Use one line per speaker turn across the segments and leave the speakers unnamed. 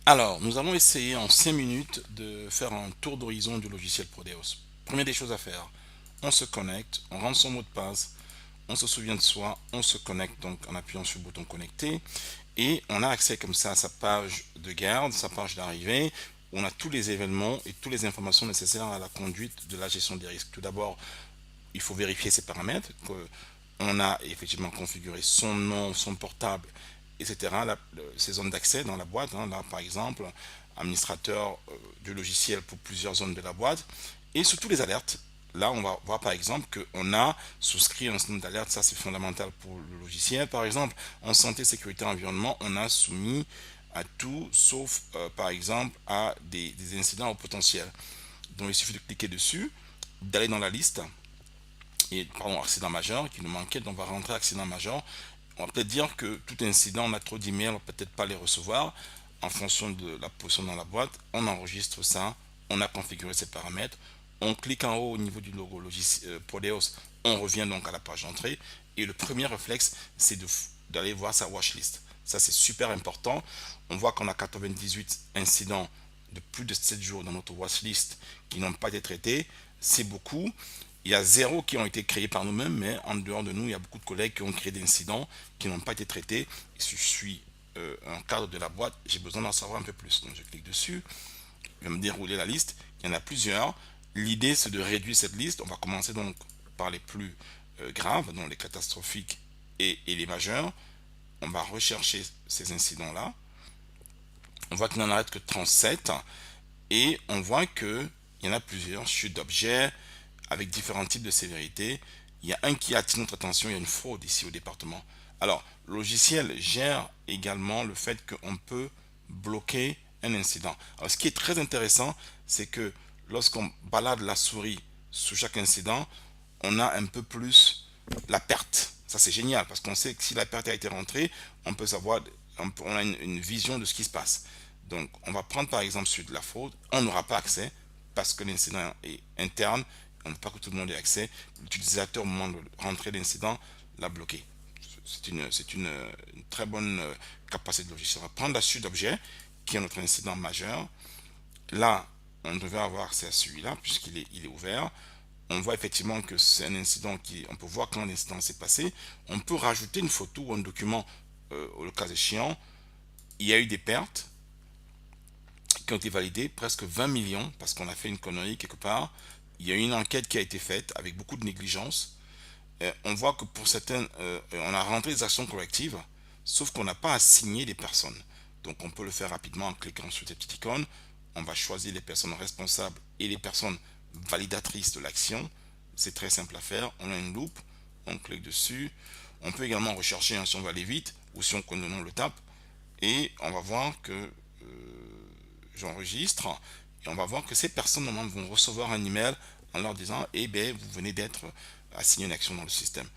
Alors, nous allons essayer en 5 minutes de faire un tour d'horizon du logiciel Prodeos. Première des choses à faire, on se connecte, on rentre son mot de passe, on se souvient de soi, on se connecte donc en appuyant sur le bouton connecter et on a accès comme ça à sa page de garde, sa page d'arrivée, où on a tous les événements et toutes les informations nécessaires à la conduite de la gestion des risques. Tout d'abord, il faut vérifier ses paramètres, qu'on a effectivement configuré son nom, son portable, etc. Ces zones d'accès dans la boîte, hein, là par exemple, administrateur du logiciel pour plusieurs zones de la boîte, et surtout les alertes. Là, on va voir par exemple qu'on a souscrit un certain nombre d'alertes, ça c'est fondamental pour le logiciel. Par exemple, en santé, sécurité, environnement, on a soumis à tout sauf par exemple à des incidents au potentiel. Donc il suffit de cliquer dessus, d'aller dans la liste et pardon, accident majeur qui nous manquait, donc on va rentrer accident majeur. On va peut-être dire que tout incident, on a trop d'emails, on va peut-être pas les recevoir en fonction de la position dans la boîte. On enregistre ça, on a configuré ses paramètres, on clique en haut au niveau du logo logiciel Prodeos, on revient donc à la page d'entrée et le premier réflexe c'est d'aller voir sa watchlist. Ça c'est super important. On voit qu'on a 98 incidents de plus de 7 jours dans notre watchlist qui n'ont pas été traités. C'est beaucoup. Il y a zéro qui ont été créés par nous-mêmes, mais en dehors de nous, il y a beaucoup de collègues qui ont créé des incidents qui n'ont pas été traités. Et si je suis un cadre de la boîte, j'ai besoin d'en savoir un peu plus. Donc je clique dessus, je vais me dérouler la liste. Il y en a plusieurs. L'idée, c'est de réduire cette liste. On va commencer donc par les plus graves, donc les catastrophiques et les majeurs. On va rechercher ces incidents-là. On voit qu'il n'en arrête que 37 et on voit qu'il y en a plusieurs, chute d'objets, avec différents types de sévérité. Il y a un qui attire notre attention, il y a une fraude ici au département. Alors, le logiciel gère également le fait qu'on peut bloquer un incident. Alors, ce qui est très intéressant, c'est que lorsqu'on balade la souris sous chaque incident, on a un peu plus la perte. Ça, c'est génial parce qu'on sait que si la perte a été rentrée, on peut savoir, on a une vision de ce qui se passe. Donc, on va prendre par exemple celui de la fraude. On n'aura pas accès parce que l'incident est interne. On ne veut pas que tout le monde ait accès. L'utilisateur, au moment de rentrer l'incident, l'a bloqué. C'est une très bonne capacité de logiciel. On va prendre la suite d'objets, qui est notre incident majeur. Là, on devait avoir accès à celui-là, puisqu'il est ouvert. On voit effectivement que c'est un incident on peut voir quand l'incident s'est passé. On peut rajouter une photo ou un document au cas échéant. Il y a eu des pertes qui ont été validées, presque 20 millions, parce qu'on a fait une connerie quelque part. Il y a eu une enquête qui a été faite avec beaucoup de négligence. On voit que pour certains, on a rentré des actions correctives, sauf qu'on n'a pas assigné les personnes. Donc on peut le faire rapidement en cliquant sur cette petite icône. On va choisir les personnes responsables et les personnes validatrices de l'action. C'est très simple à faire. On a une loupe, on clique dessus. On peut également rechercher si on va aller vite ou si on connaît le nom, on le tape. Et on va voir que j'enregistre et on va voir que ces personnes normalement vont recevoir un email en leur disant eh bien vous venez d'être assigné une action dans le système.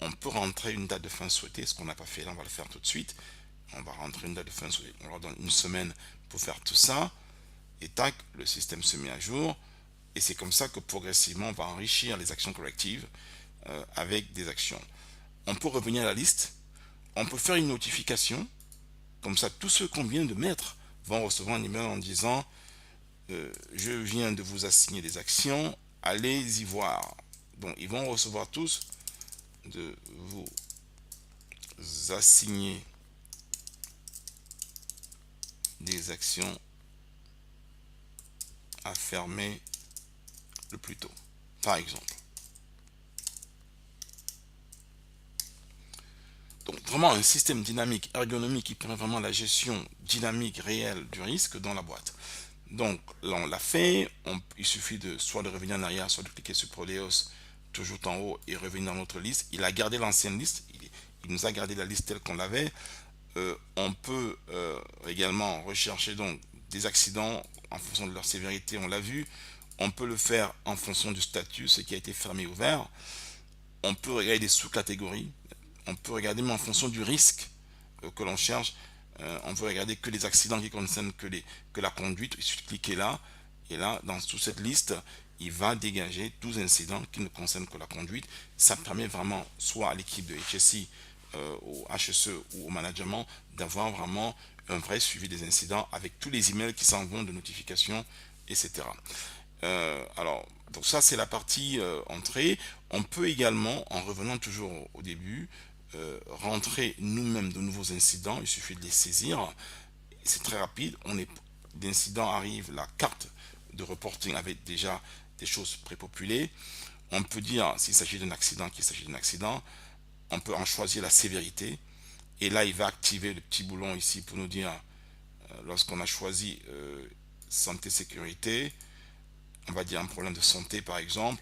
On peut rentrer une date de fin souhaitée, ce qu'on n'a pas fait là, on va le faire tout de suite. On va rentrer une date de fin souhaitée, on leur donne une semaine pour faire tout ça et tac, le système se met à jour et c'est comme ça que progressivement on va enrichir les actions collectives avec des actions. On peut revenir à la liste, on peut faire une notification, comme ça tous ceux qu'on vient de mettre vont recevoir un email en disant je viens de vous assigner des actions, allez y voir. Donc ils vont recevoir tous de vous assigner des actions à fermer le plus tôt, par exemple. Donc vraiment un système dynamique ergonomique qui permet vraiment la gestion dynamique réelle du risque dans la boîte. Donc là on l'a fait, il suffit de soit de revenir en arrière, soit de cliquer sur Prodeos toujours en haut et revenir dans notre liste. Il a gardé l'ancienne liste, il nous a gardé la liste telle qu'on l'avait. On peut également rechercher donc des accidents en fonction de leur sévérité, on l'a vu. On peut le faire en fonction du statut, ce qui a été fermé ou ouvert. On peut regarder des sous-catégories. On peut regarder mais en fonction du risque que l'on cherche. On peut regarder que les accidents qui concernent que la conduite. Il suffit de cliquer là. Et là, dans toute cette liste, il va dégager 12 incidents qui ne concernent que la conduite. Ça permet vraiment, soit à l'équipe de HSI, au HSE ou au management, d'avoir vraiment un vrai suivi des incidents avec tous les emails qui s'en vont de notifications, etc. Alors, donc ça c'est la partie entrée. On peut également, en revenant toujours au début, rentrer nous-mêmes de nouveaux incidents. Il suffit de les saisir. C'est très rapide. L'incident arrive, la carte de reporting avec déjà des choses prépopulées. On peut dire s'il s'agit d'un accident qu'il s'agit d'un accident. On peut en choisir la sévérité. Et là, il va activer le petit boulon ici pour nous dire, lorsqu'on a choisi santé sécurité, on va dire un problème de santé par exemple,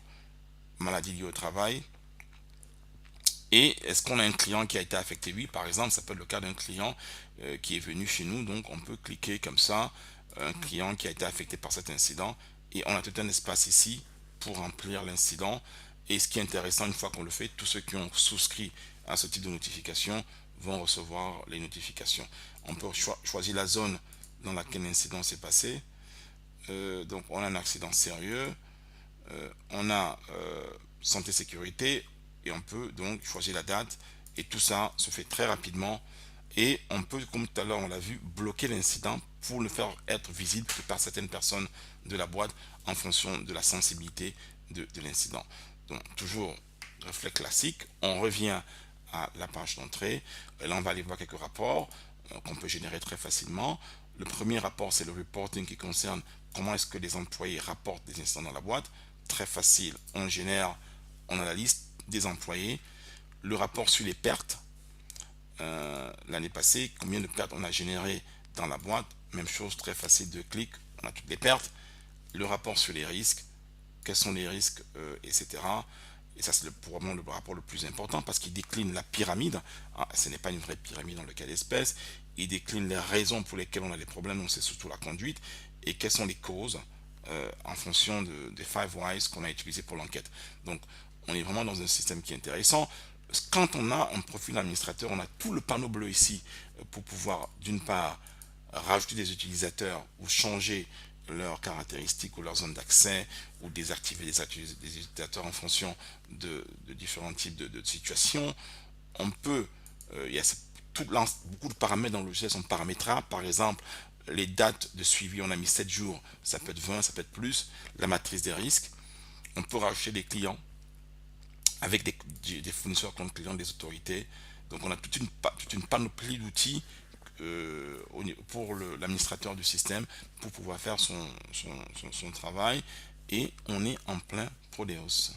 maladie liée au travail. Et est-ce qu'on a un client qui a été affecté? Oui, par exemple, ça peut être le cas d'un client qui est venu chez nous, donc on peut cliquer comme ça, un client qui a été affecté par cet incident, et on a tout un espace ici pour remplir l'incident. Et ce qui est intéressant, une fois qu'on le fait, tous ceux qui ont souscrit à ce type de notification vont recevoir les notifications. On peut choisir la zone dans laquelle l'incident s'est passé. Donc on a un accident sérieux, on a santé sécurité, et on peut donc choisir la date, et tout ça se fait très rapidement, et on peut, comme tout à l'heure on l'a vu, bloquer l'incident pour le faire être visible par certaines personnes de la boîte en fonction de la sensibilité de l'incident. Donc toujours réflexe classique, on revient à la page d'entrée. Là on va aller voir quelques rapports qu'on peut générer très facilement. Le premier rapport, c'est le reporting, qui concerne comment est-ce que les employés rapportent des incidents dans la boîte. Très facile, on a la liste des employés. Le rapport sur les pertes, l'année passée, combien de pertes on a généré dans la boîte, même chose, très facile de clic, on a toutes les pertes. Le rapport sur les risques, quels sont les risques, etc. Et ça, c'est probablement le rapport le plus important, parce qu'il décline la pyramide. Ah, ce n'est pas une vraie pyramide dans le cas d'espèce. Il décline les raisons pour lesquelles on a des problèmes, donc c'est surtout la conduite, et quelles sont les causes en fonction des 5 whys qu'on a utilisé pour l'enquête. Donc, on est vraiment dans un système qui est intéressant. Quand on a un profil administrateur, on a tout le panneau bleu ici pour pouvoir, d'une part, rajouter des utilisateurs ou changer leurs caractéristiques ou leurs zones d'accès, ou désactiver des utilisateurs en fonction de différents types de situations. On peut, il y a beaucoup de paramètres dans le logiciel sont paramétrables. Par exemple, les dates de suivi, on a mis 7 jours, ça peut être 20, ça peut être plus. La matrice des risques, on peut rajouter des clients avec des fournisseurs comme clients, des autorités. Donc on a toute une panoplie d'outils pour l'administrateur du système pour pouvoir faire son travail, et on est en plein Prodeos.